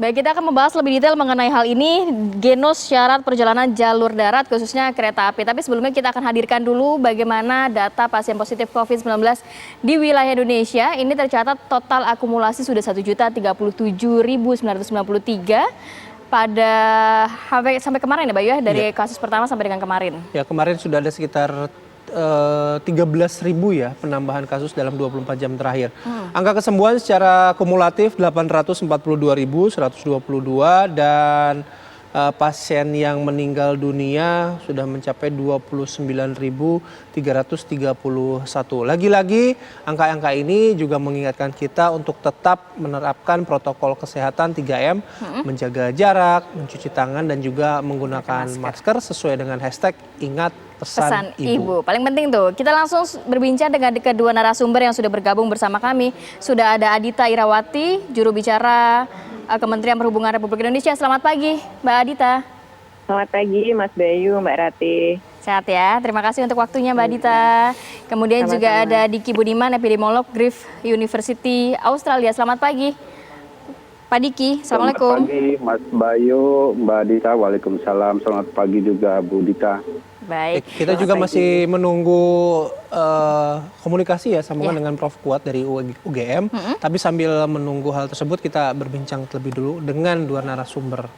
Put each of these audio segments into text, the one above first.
Baik, kita akan membahas lebih detail mengenai hal ini, Genos syarat perjalanan jalur darat khususnya kereta api. Tapi sebelumnya kita akan hadirkan dulu bagaimana data pasien positif COVID-19 di wilayah Indonesia. Ini tercatat total akumulasi sudah 1.037.993 pada sampai kemarin ya Bayu ya, dari kasus pertama sampai dengan kemarin. Ya, kemarin sudah ada sekitar 13.000 ya penambahan kasus dalam 24 jam terakhir. Angka kesembuhan secara kumulatif 842.122 dan pasien yang meninggal dunia sudah mencapai 29.331. Lagi-lagi angka-angka ini juga mengingatkan kita untuk tetap menerapkan protokol kesehatan 3M, menjaga jarak, mencuci tangan dan juga menggunakan masker sesuai dengan hashtag ingat pesan ibu. Paling penting tuh, kita langsung berbincang dengan kedua narasumber yang sudah bergabung bersama kami. Sudah ada Adita Irawati, juru bicara Kementerian Perhubungan Republik Indonesia. Selamat pagi, Mbak Adita. Selamat pagi, Mas Bayu, Mbak Rati. Sehat ya, terima kasih untuk waktunya Mbak Adita. Kemudian sama-sama. juga ada Diki Budiman, epidemiolog Griffith University Australia. Selamat pagi, Pak Diki. Assalamualaikum. Selamat pagi, Mas Bayu, Mbak Dita. Waalaikumsalam. Selamat pagi juga, Bu Dita. Baik. Kita juga masih menunggu komunikasi ya sambungan dengan Prof. Kuat dari UGM. Tapi sambil menunggu hal tersebut kita berbincang terlebih dulu dengan dua narasumber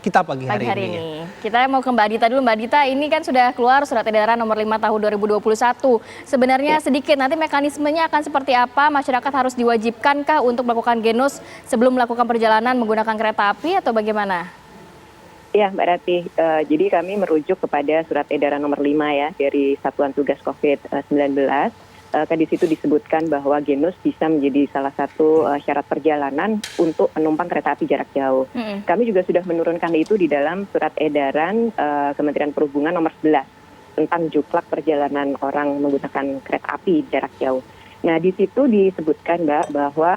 kita pagi hari ini. Kita mau ke Mbak Adita dulu. Mbak Adita, ini kan sudah keluar surat edaran nomor 5 tahun 2021. Sebenarnya sedikit nanti mekanismenya akan seperti apa? Masyarakat harus diwajibkankah untuk melakukan genos sebelum melakukan perjalanan menggunakan kereta api atau bagaimana? Ya, Mbak Rati. Jadi kami merujuk kepada surat edaran nomor 5 ya dari Satuan Tugas COVID-19. Kan di situ disebutkan bahwa genos bisa menjadi salah satu syarat perjalanan untuk penumpang kereta api jarak jauh. Kami juga sudah menurunkan itu di dalam surat edaran Kementerian Perhubungan nomor 11 tentang juklak perjalanan orang menggunakan kereta api jarak jauh. Nah, di situ disebutkan Mbak bahwa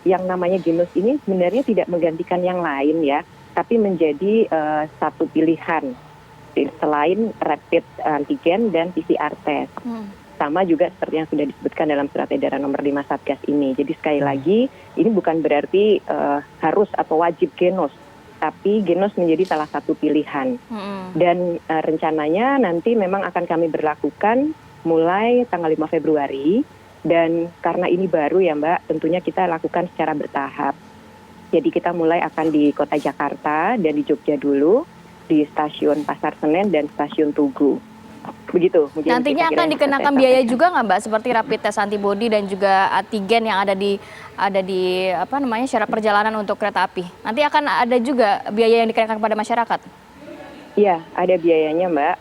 yang namanya genos ini sebenarnya tidak menggantikan yang lain ya, tapi menjadi satu pilihan selain rapid antigen dan PCR test. Sama juga seperti yang sudah disebutkan dalam surat edaran nomor 5 Satgas ini. Jadi sekali lagi ini bukan berarti harus atau wajib genos, tapi genos menjadi salah satu pilihan. Dan rencananya nanti memang akan kami berlakukan mulai tanggal 5 Februari. Dan karena ini baru ya Mbak, tentunya kita lakukan secara bertahap. Jadi kita mulai akan di Kota Jakarta dan di Jogja dulu, di stasiun Pasar Senen dan stasiun Tugu. Begitu. Nantinya akan dikenakan biaya juga nggak Mbak, seperti rapid test antibody dan juga antigen yang ada di apa namanya syarat perjalanan untuk kereta api. Nanti akan ada juga biaya yang dikenakan kepada masyarakat. Iya, ada biayanya Mbak.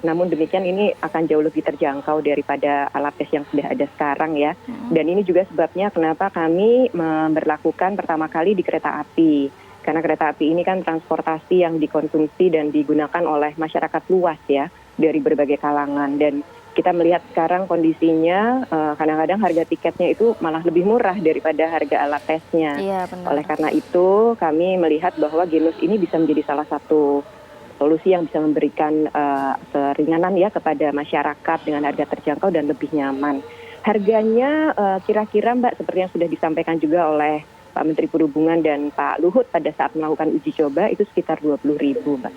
Namun demikian ini akan jauh lebih terjangkau daripada alat tes yang sudah ada sekarang ya. Dan ini juga sebabnya kenapa kami memberlakukan pertama kali di kereta api. Karena kereta api ini kan transportasi yang dikonsumsi dan digunakan oleh masyarakat luas ya, dari berbagai kalangan. Dan kita melihat sekarang kondisinya kadang-kadang harga tiketnya itu malah lebih murah daripada harga alat tesnya. Iya, benar. Oleh karena itu kami melihat bahwa genos ini bisa menjadi salah satu solusi yang bisa memberikan keringanan ya kepada masyarakat dengan harga terjangkau dan lebih nyaman. Harganya kira-kira Mbak seperti yang sudah disampaikan juga oleh Pak Menteri Perhubungan dan Pak Luhut pada saat melakukan uji coba itu sekitar 20.000 Mbak.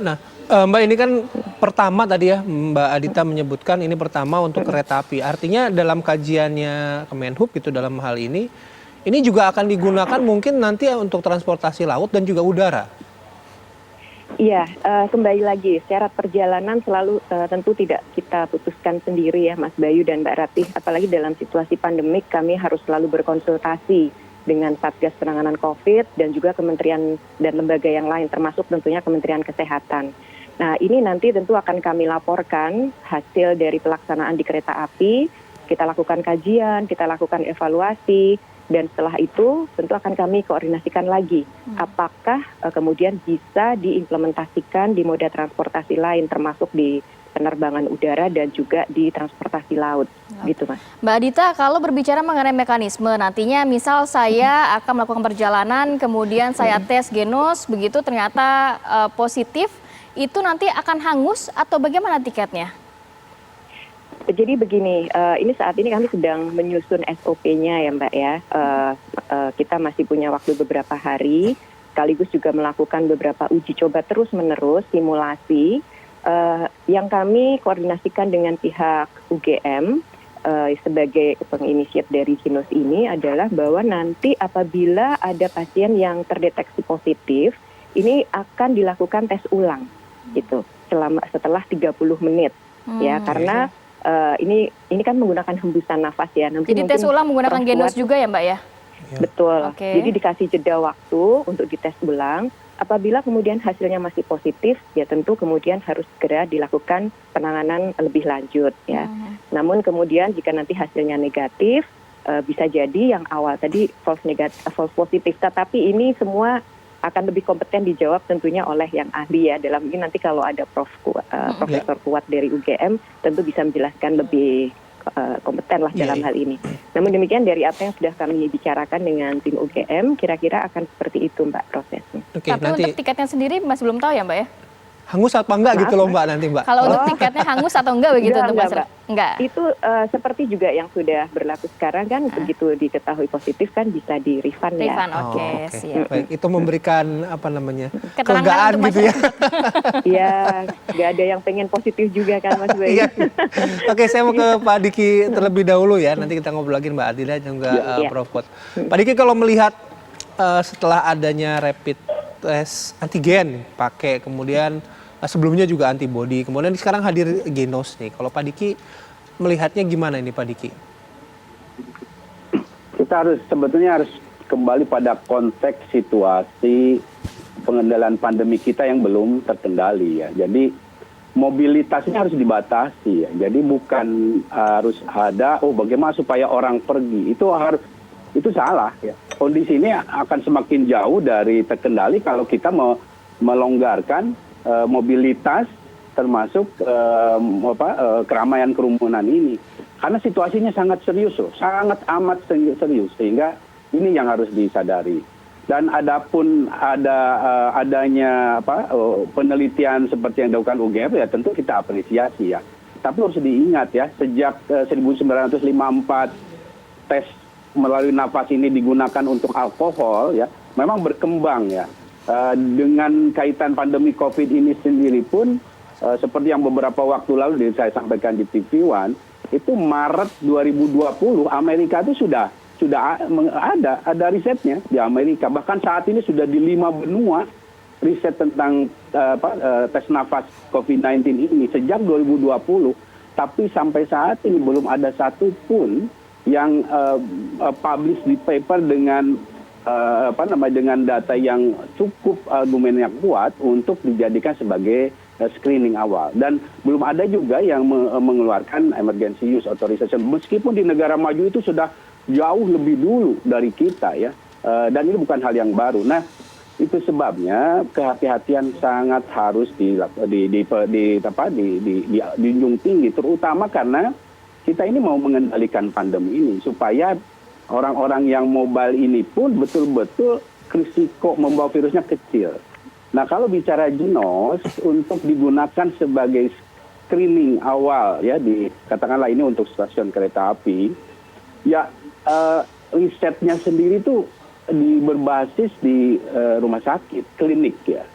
Nah, Mbak ini kan pertama tadi ya Mbak Adita menyebutkan ini pertama untuk kereta api. Artinya dalam kajiannya Kemenhub gitu dalam hal ini juga akan digunakan mungkin nanti untuk transportasi laut dan juga udara. Iya, kembali lagi syarat perjalanan selalu tentu tidak kita putuskan sendiri ya Mas Bayu dan Mbak Ratih. Apalagi dalam situasi pandemik kami harus selalu berkonsultasi dengan Satgas Penanganan COVID dan juga kementerian dan lembaga yang lain termasuk tentunya Kementerian Kesehatan. Nah ini nanti tentu akan kami laporkan hasil dari pelaksanaan di kereta api, kita lakukan kajian, kita lakukan evaluasi. Dan setelah itu tentu akan kami koordinasikan lagi apakah kemudian bisa diimplementasikan di moda transportasi lain termasuk di penerbangan udara dan juga di transportasi laut gitu Mas. Mbak Adita, kalau berbicara mengenai mekanisme nantinya misal saya akan melakukan perjalanan kemudian saya tes genos begitu ternyata positif, itu nanti akan hangus atau bagaimana tiketnya? Jadi begini, ini saat ini kami sedang menyusun SOP-nya ya Mbak ya. Kita masih punya waktu beberapa hari, sekaligus juga melakukan beberapa uji coba terus-menerus, simulasi, yang kami koordinasikan dengan pihak UGM sebagai penginisiat dari Ginos ini adalah bahwa nanti apabila ada pasien yang terdeteksi positif, ini akan dilakukan tes ulang gitu setelah 30 menit ya, karena ini kan menggunakan hembusan nafas ya. Nanti jadi tes ulang menggunakan Genos juga ya Mbak ya? Betul. Jadi dikasih jeda waktu untuk dites ulang. Apabila kemudian hasilnya masih positif, ya tentu kemudian harus segera dilakukan penanganan lebih lanjut ya. Namun kemudian jika nanti hasilnya negatif, bisa jadi yang awal tadi false positif. Tetapi ini semua akan lebih kompeten dijawab tentunya oleh yang ahli ya. Dalam ini nanti kalau ada Profesor Kuat dari UGM tentu bisa menjelaskan lebih kompeten lah dalam hal ini. Namun demikian dari apa yang sudah kami bicarakan dengan tim UGM, kira-kira akan seperti itu Mbak prosesnya. Tapi untuk tiketnya sendiri masih belum tahu ya Mbak ya? Hangus apa enggak gitu loh Mbak nanti Mbak? Kalau untuk tiketnya hangus atau enggak begitu untuk masyarakat? Enggak. Itu seperti juga yang sudah berlaku sekarang kan, begitu diketahui positif kan bisa di-refund ya. Refund, oke, siap. Baik, itu memberikan apa namanya? Keterangan kelegaan untuk gitu ya. Iya, nggak ada yang pengen positif juga kan Mas Bayu. Iya. Oke, saya mau ke Pak Diki terlebih dahulu ya. Nanti kita ngobrol lagi Mbak Adila dan juga Prof. Kuat. Pak Diki, kalau melihat setelah adanya rapid test antigen pakai, kemudian sebelumnya juga antibody, kemudian sekarang hadir Genos nih. Kalau Pak Diki melihatnya gimana ini Pak Diki? Kita sebetulnya harus kembali pada konteks situasi pengendalian pandemi kita yang belum terkendali ya. Jadi mobilitasnya harus dibatasi ya. Jadi bukan harus ada bagaimana supaya orang pergi. Itu salah ya. Kondisi ini akan semakin jauh dari terkendali kalau kita melonggarkan mobilitas termasuk keramaian kerumunan ini, karena situasinya sangat serius loh, sangat amat serius, sehingga ini yang harus disadari. Dan adapun adanya penelitian seperti yang dilakukan UGM ya tentu kita apresiasi ya. Tapi harus diingat ya, sejak 1954 tes melalui nafas ini digunakan untuk alkohol ya, memang berkembang ya. Dengan kaitan pandemi COVID ini sendiri pun, seperti yang beberapa waktu lalu saya sampaikan di TV One, itu Maret 2020 Amerika itu sudah ada risetnya di Amerika. Bahkan saat ini sudah di 5 benua riset tentang tes nafas COVID-19 ini sejak 2020. Tapi sampai saat ini belum ada satupun yang publish di paper dengan dengan data yang cukup argumen yang kuat untuk dijadikan sebagai screening awal. Dan belum ada juga yang mengeluarkan emergency use authorization. Meskipun di negara maju itu sudah jauh lebih dulu dari kita ya. Dan ini bukan hal yang baru. Nah, itu sebabnya kehati-hatian sangat harus dijunjung tinggi, terutama karena kita ini mau mengendalikan pandemi ini supaya orang-orang yang mobile ini pun betul-betul risiko membawa virusnya kecil. Nah, kalau bicara Genos untuk digunakan sebagai screening awal ya, katakanlah ini untuk stasiun kereta api, ya risetnya sendiri tuh berbasis di rumah sakit, klinik ya.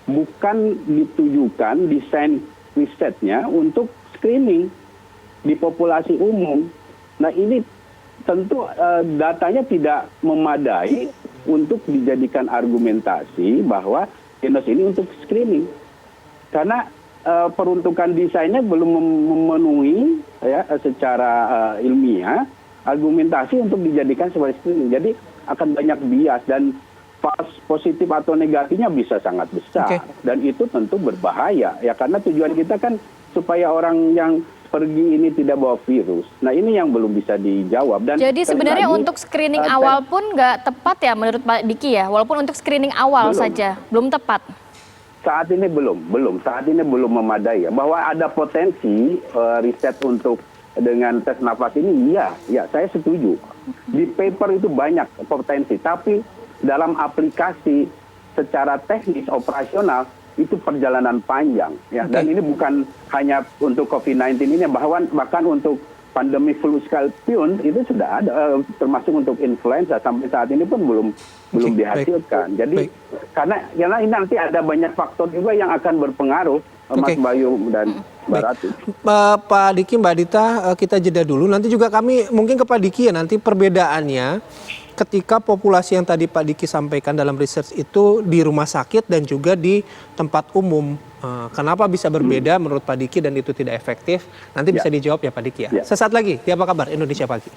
Bukan ditujukan desain risetnya untuk screening di populasi umum. Nah, ini tentu datanya tidak memadai untuk dijadikan argumentasi bahwa Genos ini untuk screening. Karena peruntukan desainnya belum memenuhi ya, secara ilmiah argumentasi untuk dijadikan sebagai screening. Jadi akan banyak bias dan false positif atau negatifnya bisa sangat besar. Dan itu tentu berbahaya ya, karena tujuan kita kan supaya orang yang pergi ini tidak bawa virus. Nah, ini yang belum bisa dijawab. Dan jadi sebenarnya untuk screening awal pun nggak tepat ya menurut Pak Diki ya? Walaupun untuk screening awal saja belum tepat? Saat ini belum. Saat ini belum memadai ya. Bahwa ada potensi riset untuk dengan tes nafas ini, ya saya setuju. Di paper itu banyak potensi, tapi dalam aplikasi secara teknis operasional itu perjalanan panjang ya. Dan ini bukan hanya untuk COVID-19 ini, bahkan untuk pandemi flu sekalipun itu sudah ada, termasuk untuk influenza sampai saat ini pun belum dihasilkan. Jadi karena ini nanti ada banyak faktor juga yang akan berpengaruh, Mas Bayu dan Mbak Ratu. Pak Diki, Mbak Adita, kita jeda dulu. Nanti juga kami mungkin ke Pak Diki ya, nanti perbedaannya ketika populasi yang tadi Pak Diki sampaikan dalam research itu di rumah sakit dan juga di tempat umum. Kenapa bisa berbeda menurut Pak Diki dan itu tidak efektif? Nanti bisa dijawab ya Pak Diki ya. Sesaat lagi di Apa Kabar Indonesia Pagi.